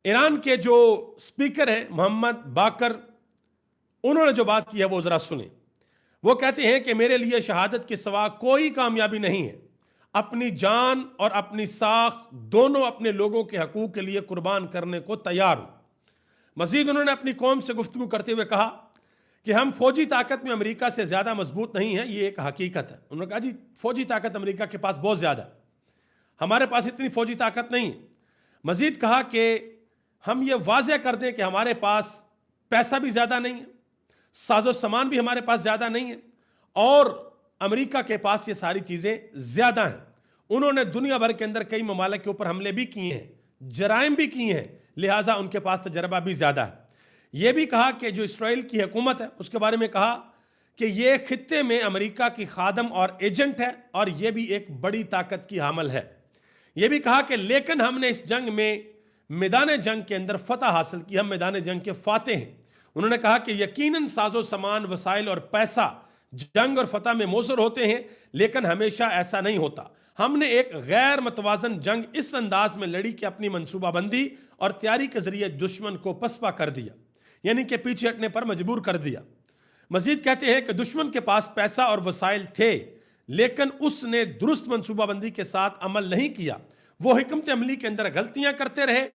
Iran के जो speaker हैं मोहम्मद बाकर, उन्होंने जो बात की है वो जरा सुने। वो कहते हैं कि मेरे लिए शहादत के सिवा कोई कामयाबी नहीं है। अपनी जान और अपनी साख दोनों अपने लोगों के हकूक के लिए कुर्बान करने को तैयार हूं। मजीद उन्होंने अपनी कौम से गुफ्तगू करते हुए कहा कि हम फौजी ताकत में अमेरिका से ज्यादा मजबूत नहीं है, ये एक हकीकत है। उन्होंने कहा जी फौजी ताकत अमेरिका के पास बहुत ज्यादा है, हमारे पास इतनी फौजी ताकत नहीं है। मजीद कहा कि हम ये वाजह कर दें कि हमारे पास पैसा भी ज्यादा नहीं है, साजो सामान भी हमारे पास ज्यादा नहीं है, और अमेरिका के पास ये सारी चीजें ज्यादा हैं। उन्होंने दुनिया भर के अंदर कई ममालिक के ऊपर हमले भी किए हैं, जराइम भी किए हैं, लिहाजा उनके पास तजर्बा भी ज्यादा है। यह भी कहा कि जो इसराइल की हुकूमत है उसके बारे में कहा कि यह खित्ते में अमेरिका की खादम और एजेंट है और यह भी एक बड़ी ताकत की हामल है। यह भी कहा कि लेकिन हमने इस जंग में मैदान जंग के अंदर फतह हासिल की, हम मैदान जंग के फाते हैं। उन्होंने कहा कि यकीनन साजो सामान, वसाइल और पैसा जंग और फतह में मौसर होते हैं, लेकिन हमेशा ऐसा नहीं होता। हमने एक गैर मतवाजन जंग इस अंदाज में लड़ी कि अपनी मनसूबाबंदी और तैयारी के जरिए दुश्मन को पसपा कर दिया, यानी कि पीछे हटने पर मजबूर कर दिया। मजीद कहते हैं कि दुश्मन के पास पैसा और वसाइल थे, लेकिन उसने दुरुस्त मनसूबाबंदी के साथ अमल नहीं किया। वो हिकमत अमली के अंदर गलतियां करते रहे।